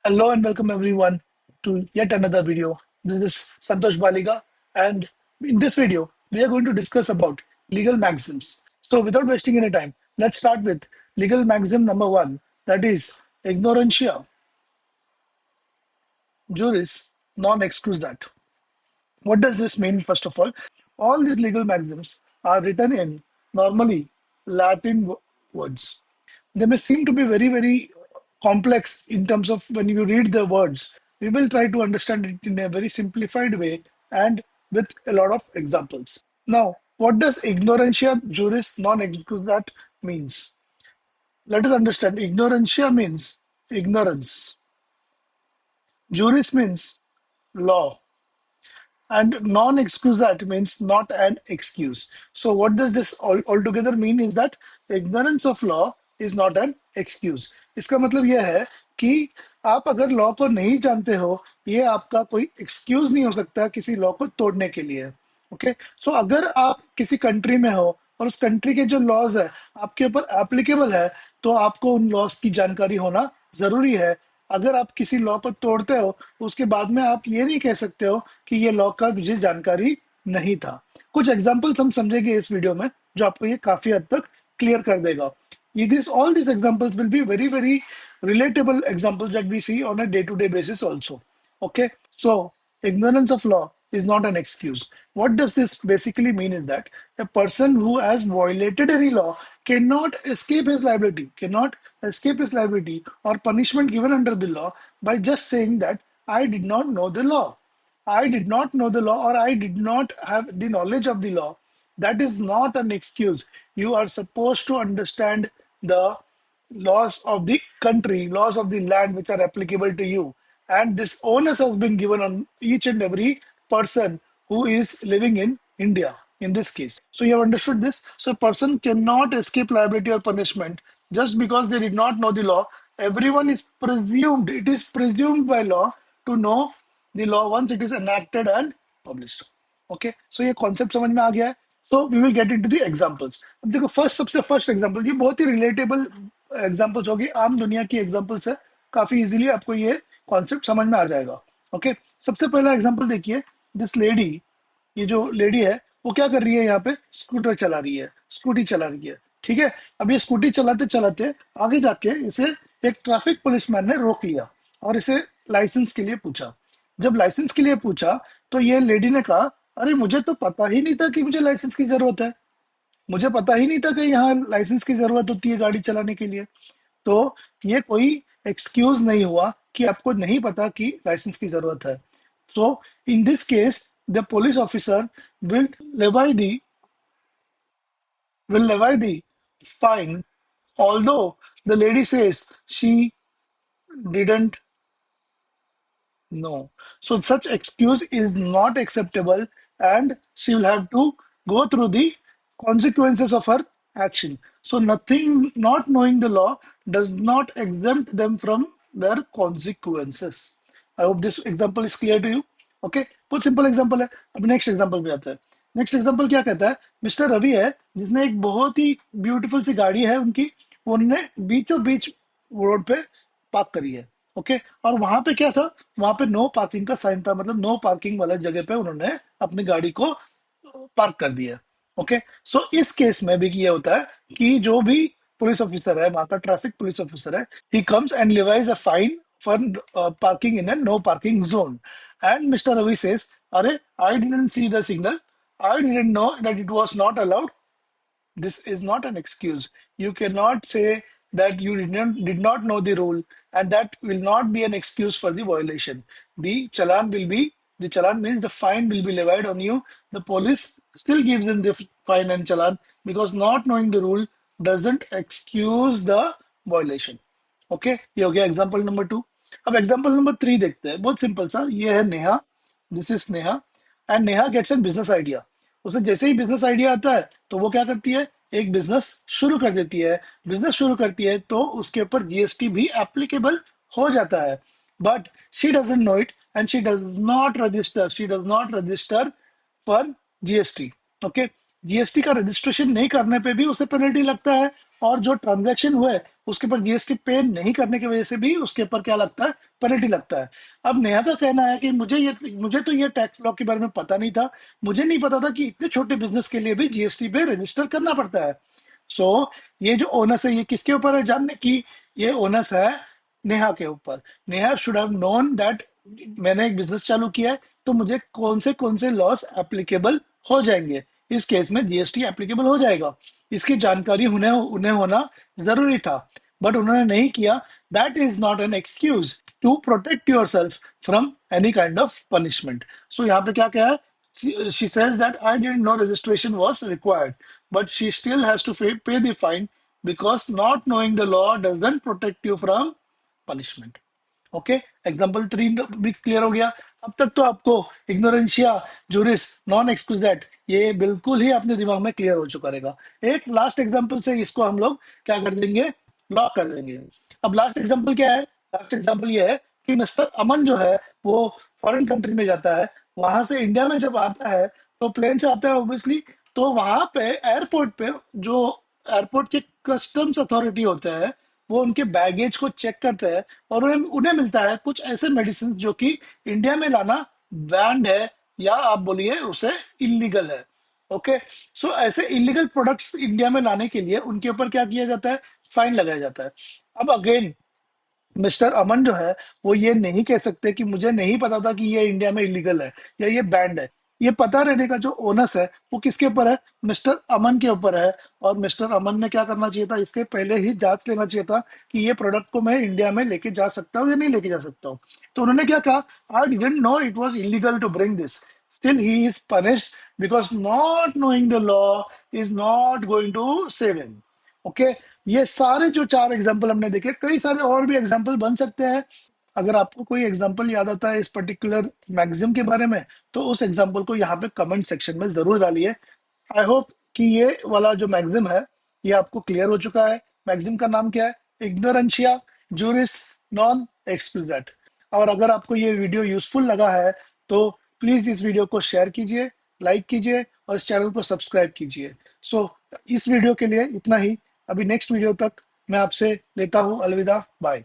Hello and welcome everyone to yet another video. This is Santosh Baliga, and in this video we are going to discuss about legal maxims. So without wasting any time, let's start with legal maxim number one, that is ignorantia juris non excusat. What does this mean, first of all? All these legal maxims are written in normally Latin words. They may seem to be very complex in terms of when you read the words. We will try to understand it in a very simplified way and with a lot of examples. Now, what does ignorantia juris non excusat means? Let us understand. Ignorantia means ignorance. Juris means law. And non-excusat means not an excuse. So what does this altogether mean is that ignorance of law is not an excuse. इसका मतलब यह है कि आप अगर law को नहीं जानते हो, ये आपका कोई एक्सक्यूज नहीं हो सकता किसी लॉ को तोड़ने के लिए. ओके, सो अगर आप किसी कंट्री में हो और उस कंट्री के जो लॉज है आपके ऊपर एप्लीकेबल है, तो आपको उन लॉज की जानकारी होना जरूरी है. अगर आप किसी लॉ को तोड़ते हो, उसके बाद में आप ये नहीं कह सकते हो कि ये लॉ का मुझे जानकारी नहीं था. कुछ एग्जांपल्स हम समझेंगे इस वीडियो में जो आपको ये काफी हद तक क्लियर कर देगा. This all these examples will be very relatable examples that we see on a day-to-day basis also. Okay, so ignorance of law is not an excuse. What does this basically mean is that a person who has violated any law cannot escape his liability or punishment given under the law by just saying that I did not know the law. I did not know the law or I did not have the knowledge of the law. That is not an excuse. You are supposed to understand the laws of the country, laws of the land which are applicable to you. And this onus has been given on each and every person who is living in India in this case. So you have understood this. So a person cannot escape liability or punishment just because they did not know the law. Everyone is presumed, it is presumed by law to know the law once it is enacted and published. Okay, so ये concept समझ में आ गया है. So we will get into the examples. अब देखो सबसे first example, ये बहुत ही रिलेटेबल एग्जांपल्स होगी, आम दुनिया की एग्जांपल्स है, काफी इजीली आपको ये कॉन्सेप्ट समझ में आ जाएगा. ओके, सबसे पहला एग्जांपल देखिए. दिस लेडी, ये जो लेडी है वो क्या कर रही है, यहाँ पे स्कूटर चला रही है, स्कूटी चला रही है. ठीक है, अब ये स्कूटी चलाते चलाते आगे जाके इसे एक ट्रैफिक पुलिसमैन ने रोक लिया और इसे लाइसेंस के लिए पूछा. जब लाइसेंस के लिए पूछा तो ये लेडी ने कहा, अरे मुझे तो पता ही नहीं था कि मुझे लाइसेंस की जरूरत है. मुझे पता ही नहीं था कि यहाँ लाइसेंस की जरूरत होती है गाड़ी चलाने के लिए. तो ये कोई एक्सक्यूज नहीं हुआ कि आपको नहीं पता कि लाइसेंस की जरूरत है. So in this case the police officer will levy the will levy the fine, although the lady says she didn't know. So such excuse is not acceptable and she will have to go through the consequences of her action. So nothing, not knowing the law does not exempt them from their consequences. I hope this example is clear to you. Okay, बहुत simple example है. अब next example पे आते हैं. Next example क्या कहता है, mister Ravi है जिसने एक बहुत ही ब्यूटीफुल सी गाड़ी है उनकी, वो उन्होंने बीचों बीच रोड पे पार्क करी है. ओके, और वहां पे क्या था, वहां पे नो पार्किंग का साइन था, मतलब नो पार्किंग वाला जगह पे उन्होंने अपनी गाड़ी को पार्क कर दिया. ओके, सो इस केस में भी ये होता है कि जो भी पुलिस ऑफिसर है, वहां का ट्रैफिक पुलिस ऑफिसर है, he comes and levies a fine for parking in a no parking zone. And Mr. Ravi says, अरे I didn't see the signal, I didn't know that it was not allowed. This is not an excuse. You cannot say that you did not know the rule, and that will not be an excuse for the violation. The challan means the fine will be levied on you. The police still gives them the fine and challan because not knowing the rule doesn't excuse the violation. Okay, ये हो गया example number 2. अब example number 3 देखते हैं. बहुत simple सा, ये है Neha. This is Neha and Neha gets an business idea. उसे जैसे ही बिजनेस आइडिया आता है तो वो क्या करती है, एक बिजनेस शुरू कर देती है. बिजनेस शुरू करती है तो उसके ऊपर जीएसटी भी एप्लीकेबल हो जाता है. But she doesn't know it and she does not register for GST. Okay, GST का रजिस्ट्रेशन नहीं करने पे भी उसे पेनल्टी लगता है, और जो ट्रांजैक्शन हुए उसके ऊपर जीएसटी पे नहीं करने की वजह से भी उसके ऊपर क्या लगता है, पेनल्टी लगता है। अब नेहा का कहना है कि मुझे तो ये टैक्स लॉ के बारे में पता नहीं था, मुझे नहीं पता था कि इतने छोटे बिजनेस के लिए भी जीएसटी पे रजिस्टर करना पड़ता है। सो ये जो ओनस है ये किसके ऊपर है जानने की, ये ओनस है नेहा के ऊपर। Neha should have known that मैंने एक बिजनेस चालू किया है, तो मुझे कौन से लॉस एप्लीकेबल हो जाएंगे, इस केस में जीएसटी एप्लीकेबल हो जाएगा, इसकी जानकारी उन्हें उन्हें होना जरूरी था, बट उन्होंने नहीं किया। That is not an excuse to protect yourself from any kind of punishment. So यहाँ पे क्या क्या है, she says that I didn't know registration was required, but she still has to pay the fine because not knowing the law doesn't protect you from punishment. Okay, example 3 भी clear हो गया। अब तक तो आपको इग्नोरेंशिया जुरिस नॉन एक्सक्यूजेट ये बिल्कुल ही अपने दिमाग में क्लियर हो चुका रहेगा। एक लास्ट एग्जाम्पल से इसको हम लोग क्या कर देंगे, लॉक कर देंगे। अब लास्ट एग्जाम्पल क्या है, लास्ट एग्जाम्पल ये है कि मिस्टर अमन जो है वो फॉरेन कंट्री में जाता है, वहां से इंडिया में जब आता है तो प्लेन से आता है ऑब्वियसली, तो वहां पे एयरपोर्ट पे जो एयरपोर्ट के कस्टम्स अथॉरिटी होते हैं वो उनके बैगेज को चेक करते हैं, और उन्हें उन्हें मिलता है कुछ ऐसे मेडिसिन जो कि इंडिया में लाना बैंड है, या आप बोलिए उसे इलीगल है। ओके, सो ऐसे इलीगल प्रोडक्ट्स इंडिया में लाने के लिए उनके ऊपर क्या किया जाता है, फाइन लगाया जाता है। अब अगेन मिस्टर अमन जो है वो ये नहीं कह सकते कि मुझे नहीं पता था कि ये इंडिया में इलीगल है या ये बैंड है। ये पता रहने का जो ओनस है वो किसके ऊपर है, मिस्टर अमन के ऊपर है। और मिस्टर अमन ने क्या करना चाहिए था, इसके पहले ही जांच लेना चाहिए था कि ये प्रोडक्ट को मैं इंडिया में लेके जा सकता हूँ या नहीं लेके जा सकता हूँ। तो उन्होंने क्या कहा, I didn't know it was illegal to bring this, still he is punished because not knowing the law is not going to save him. Okay, ये सारे जो 4 एग्जाम्पल हमने देखे, कई सारे और भी एग्जाम्पल बन सकते हैं। अगर आपको कोई एग्जाम्पल याद आता है इस पर्टिकुलर मैगजीम के बारे में, तो उस एग्जाम्पल को यहाँ पे कमेंट सेक्शन में जरूर डालिए। आई होप कि ये वाला जो मैगजीम है ये आपको क्लियर हो चुका है। मैगजीम का नाम क्या है, इग्नोरेंशिया जूरिस नॉन एक्सक्यूजेट। और अगर आपको ये वीडियो यूजफुल लगा है तो प्लीज इस वीडियो को शेयर कीजिए, लाइक कीजिए और इस चैनल को सब्सक्राइब कीजिए। सो इस वीडियो के लिए इतना ही। अभी नेक्स्ट वीडियो तक मैं आपसे लेता हूँ अलविदा, बाय।